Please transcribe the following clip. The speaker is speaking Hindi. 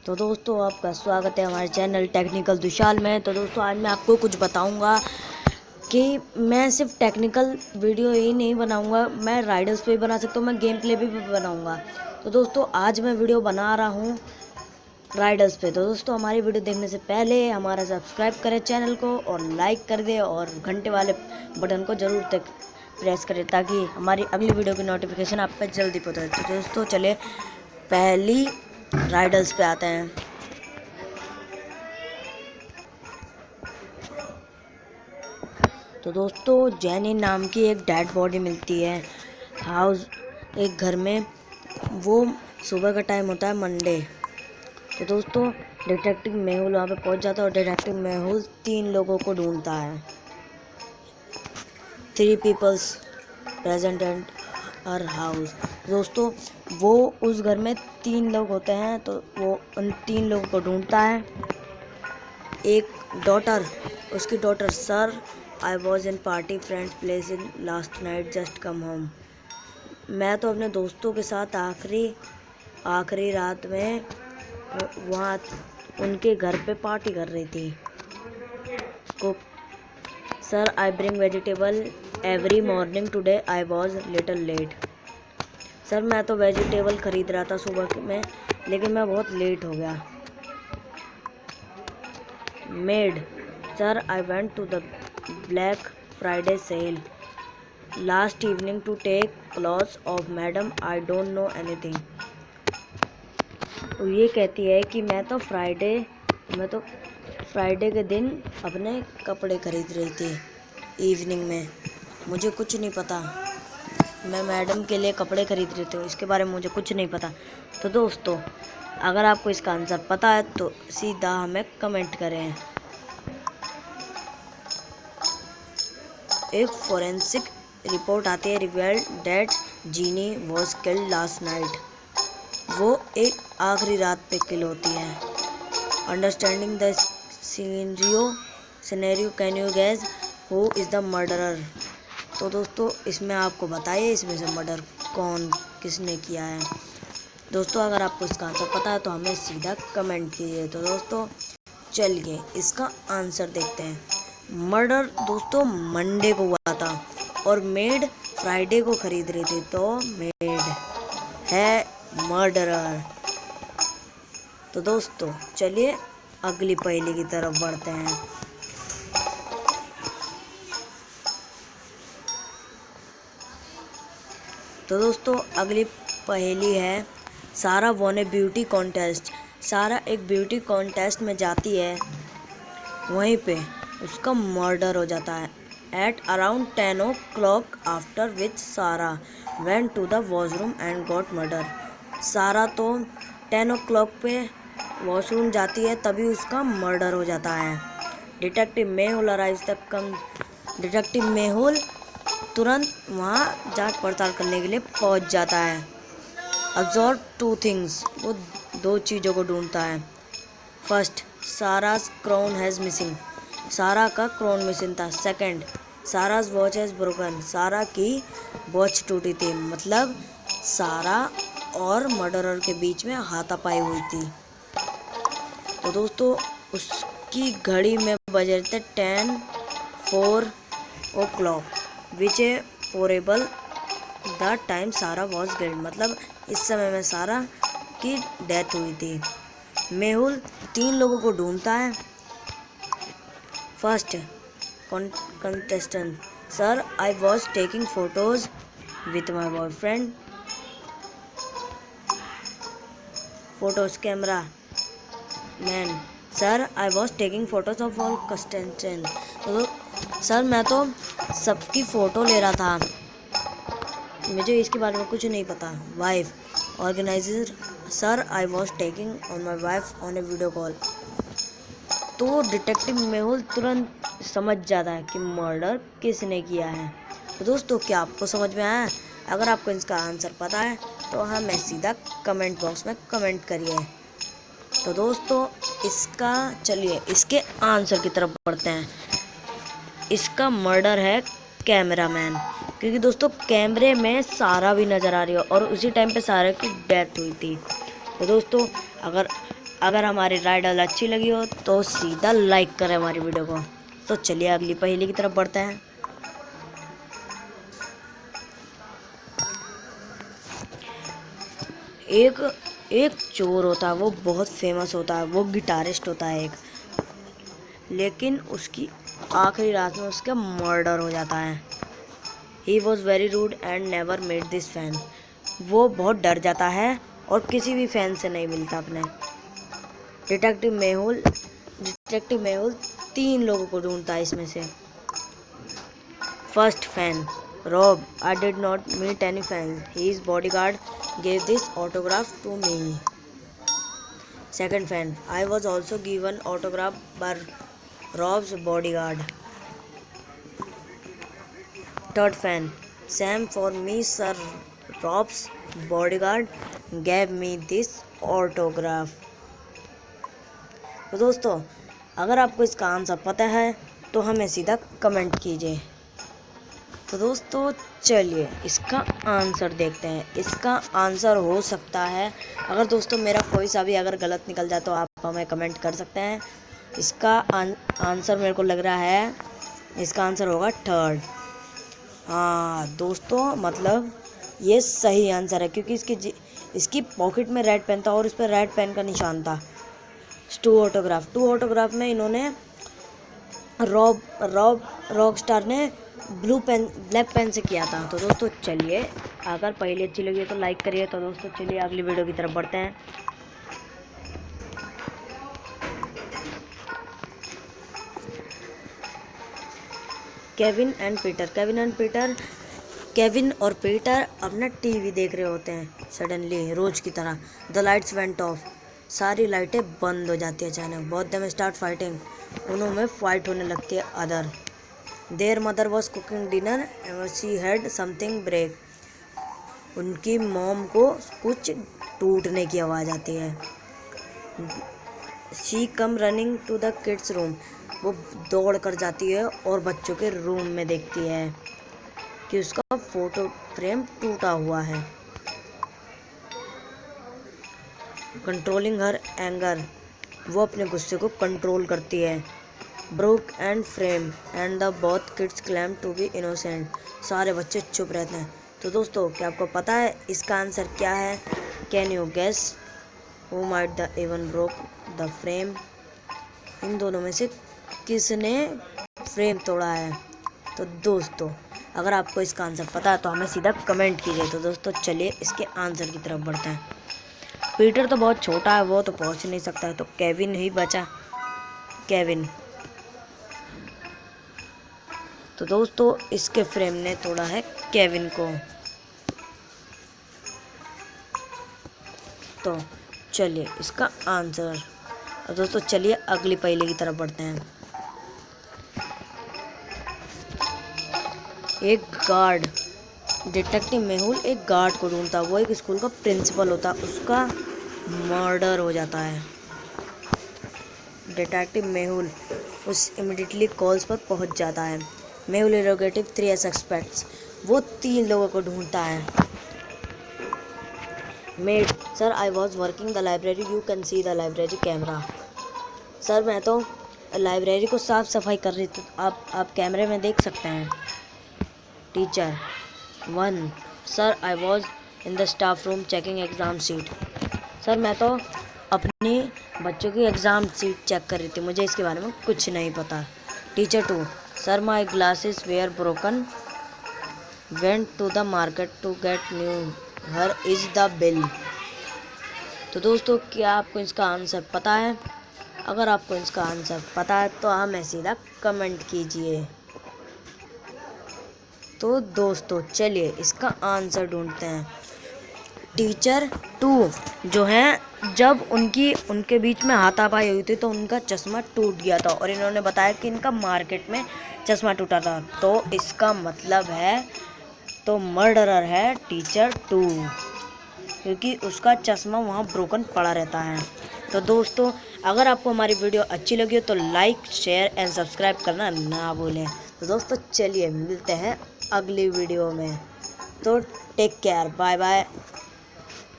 तो दोस्तों आपका स्वागत है हमारे चैनल टेक्निकल दुशाल में। तो दोस्तों आज मैं आपको कुछ बताऊंगा कि मैं सिर्फ टेक्निकल वीडियो ही नहीं बनाऊंगा, मैं राइडर्स पे भी बना सकता हूँ, मैं गेम प्ले भी बनाऊंगा। तो दोस्तों आज मैं वीडियो बना रहा हूँ राइडर्स पे। तो दोस्तों हमारी वीडियो देखने से पहले हमारा सब्सक्राइब करें चैनल को और लाइक कर दें और घंटे वाले बटन को ज़रूर तक प्रेस करें ताकि हमारी अगली वीडियो की नोटिफिकेशन आप पर जल्दी पहुँचे। तो दोस्तों चलिए पहली राइडर्स पे आते हैं। तो दोस्तों जेनी नाम की एक डेड बॉडी मिलती है हाउस एक घर में। वो सुबह का टाइम होता है मंडे। तो दोस्तों डिटेक्टिव मेहुल वहाँ पे पहुँच जाता है और डिटेक्टिव मेहुल 3 लोगों को ढूंढता है। 3 peoples present at her house. दोस्तों वो उस घर में 3 लोग होते हैं, तो वो उन 3 लोगों को ढूंढता है। एक डॉटर, उसकी daughter, sir I was in party friends place in last night just come home. मैं तो अपने दोस्तों के साथ आखिरी रात में वहाँ उनके घर पे पार्टी कर रही थी। Cook, sir I bring vegetable every morning today I was little late. Sir मैं तो वेजिटेबल खरीद रहा था सुबह में, लेकिन मैं बहुत लेट हो गया। Maid, sir I went to the black Friday sale last evening to take clothes off madam I don't know anything. तो ये कहती है कि मैं तो फ्राइडे के दिन अपने कपड़े खरीद रही थी इवनिंग में, मुझे कुछ नहीं पता। मैं मैडम के लिए कपड़े खरीद रही थी, इसके बारे में मुझे कुछ नहीं पता। तो दोस्तों अगर आपको इसका आंसर पता है तो सीधा हमें कमेंट करें। एक फोरेंसिक रिपोर्ट आती है revealed that Jeannie was killed last night. वो एक आखिरी रात पे किल होती है। Understanding the scenario can you guess who is the murderer. तो दोस्तों इसमें आपको बताइए इसमें से मर्डर किसने किया है। दोस्तों अगर आपको इसका आंसर पता है तो हमें सीधा कमेंट कीजिए। तो दोस्तों चलिए इसका आंसर देखते हैं। मर्डर दोस्तों मंडे को हुआ था और मेड फ्राइडे को खरीद रही थी, तो मेड है मर्डरर। तो दोस्तों चलिए अगली पहेली की तरफ बढ़ते हैं। तो दोस्तों अगली पहेली है सारा वॉन ए ब्यूटी कॉन्टेस्ट। सारा एक ब्यूटी कॉन्टेस्ट में जाती है, वहीं पे उसका मर्डर हो जाता है। At around 10 o'clock after which Sara went to the washroom and got murder. Sara तो 10 o'clock पे वॉशरूम जाती है, तभी उसका मर्डर हो जाता है। Detective Mehul arrives the detective Mehul तुरंत वहाँ जांच पड़ताल करने के लिए पहुँच जाता है। ऑब्जर्व 2 थिंग्स, वो 2 चीज़ों को ढूंढता है। फर्स्ट, साराज क्राउन हैज़ मिसिंग, सारा का क्राउन मिसिंग था। सेकंड, साराज वॉच हैज़ ब्रोकन, सारा की वॉच टूटी थी, मतलब सारा और मर्डरर के बीच में हाथापाई हुई थी। तो दोस्तों उसकी घड़ी में बजे थे 10:04 o'clock विच ए फोरेबल the time Sara was dead, मतलब इस समय में सारा की डेथ हुई थी। मेहुल 3 लोगों को ढूंढता है। First contestant, sir I was taking photos with my boyfriend. Photos camera man, sir I was taking photos of all contestant. तो सर मैं तो सबकी फ़ोटो ले रहा था, मुझे इसके बारे में कुछ नहीं पता। Wife organiser, sir I was taking on my wife on A video call. तो डिटेक्टिव मेहुल तुरंत समझ जाता है कि मर्डर किसने किया है। तो दोस्तों क्या आपको समझ में आया? अगर आपको इसका आंसर पता है तो हमें सीधा कमेंट बॉक्स में कमेंट करिए। तो दोस्तों चलिए इसके आंसर की तरफ बढ़ते हैं। इसका मर्डर है कैमरामैन, क्योंकि दोस्तों कैमरे में सारा भी नज़र आ रही है और उसी टाइम पे सारा की डेथ हुई थी। तो दोस्तों अगर अगर हमारी राइडल अच्छी लगी हो तो सीधा लाइक करें हमारी वीडियो को। तो चलिए अगली पहेली की तरफ बढ़ते हैं। एक एक चोर होता है, वो बहुत फेमस होता है, वो गिटारिस्ट होता है एक, लेकिन उसकी आखिरी रात में उसका मर्डर हो जाता है। He was very rude and never met this fan. वो बहुत डर जाता है और किसी भी फैन से नहीं मिलता अपने। डिटेक्टिव मेहुल 3 लोगों को ढूंढता है इसमें से। First fan, Rob, I did not meet any fans. His bodyguard gave this autograph to me. Second fan, I was also given autograph by Rob's bodyguard. Third fan, Sam, for me, sir, Rob's bodyguard gave me this autograph. तो दोस्तों, अगर आपको इसका आंसर पता है तो हमें सीधा कमेंट कीजिए। तो दोस्तों चलिए इसका आंसर देखते हैं। इसका आंसर हो सकता है, अगर दोस्तों मेरा कोई सा भी अगर गलत निकल जाए तो आप हमें कमेंट कर सकते हैं। इसका आंसर मेरे को लग रहा है, इसका आंसर होगा थर्ड। हाँ दोस्तों, मतलब ये सही आंसर है, क्योंकि इसकी पॉकेट में रेड पेन था और इस पर रेड पेन का निशान था। टू ऑटोग्राफ में इन्होंने रॉक स्टार ने ब्लैक पेन से किया था। तो दोस्तों चलिए, अगर पहले अच्छी लगी हो तो लाइक करिए। तो दोस्तों चलिए अगली वीडियो की तरफ बढ़ते हैं। केविन और पीटर अपना टीवी देख रहे होते हैं। सडनली रोज की तरह द लाइट्स वेंट ऑफ, सारी लाइटें बंद हो जाती है अचानक। बोथ देम स्टार्ट फाइटिंग, उन्हों में फाइट होने लगती है। Other their mother was cooking dinner and she had something break, उनकी मॉम को कुछ टूटने की आवाज़ आती है। She come running to the kids room, वो दौड़ कर जाती है और बच्चों के रूम में देखती है कि उसका फोटो फ्रेम टूटा हुआ है। कंट्रोलिंग हर एंगर, वो अपने गुस्से को कंट्रोल करती है। Broke and frame and the both kids claim to be innocent, सारे बच्चे चुप रहते हैं। तो दोस्तों क्या आपको पता है इसका आंसर क्या है? Can you guess who might the even broke the frame? इन दोनों में से किसने फ्रेम तोड़ा है? तो दोस्तों अगर आपको इसका आंसर पता है तो हमें सीधा कमेंट कीजिए। तो दोस्तों चलिए इसके आंसर की तरफ बढ़ते हैं। पीटर तो बहुत छोटा है, वो तो पहुंच नहीं सकता है, तो केविन ही बचा। केविन, तो दोस्तों इसके फ्रेम ने तोड़ा है केविन को। तो चलिए इसका आंसर। और दोस्तों चलिए अगली पहेली की तरफ बढ़ते हैं। एक गार्ड, डिटेक्टिव मेहुल एक गार्ड को ढूंढता, वो एक स्कूल का प्रिंसिपल होता, उसका मर्डर हो जाता है। डिटेक्टिव मेहुल उस इमीडिएटली कॉल्स पर पहुंच जाता है। मेहुल इरोगेटिव 3 सस्पेक्ट्स, वो 3 लोगों को ढूंढता है। Made, sir I was working the library, you can see the library camera. Sir मैं तो लाइब्रेरी को साफ सफाई कर रही थी, आप कैमरे में देख सकते हैं। Teacher 1, sir I was in the staff room checking exam seat, sir मैं तो अपनी बच्चों की एग्ज़ाम सीट चेक कर रही थी, मुझे इसके बारे में कुछ नहीं पता। Teacher 2, sir my glasses were broken, went to the market to get new, here is the bill. तो दोस्तों क्या आपको इसका आंसर पता है? अगर आपको इसका आंसर पता है तो हमें सीधा कमेंट कीजिए। तो दोस्तों चलिए इसका आंसर ढूंढते हैं। टीचर 2 जो है, जब उनके बीच में हाथापाई हुई थी तो उनका चश्मा टूट गया था और इन्होंने बताया कि इनका मार्केट में चश्मा टूटा था, तो इसका मतलब है तो मर्डरर है टीचर 2, क्योंकि उसका चश्मा वहाँ ब्रोकन पड़ा रहता है। तो दोस्तों अगर आपको हमारी वीडियो अच्छी लगी हो तो लाइक शेयर एंड सब्सक्राइब करना ना भूलें। तो दोस्तों चलिए मिलते हैं अगली वीडियो में, तो टेक केयर, बाय बाय।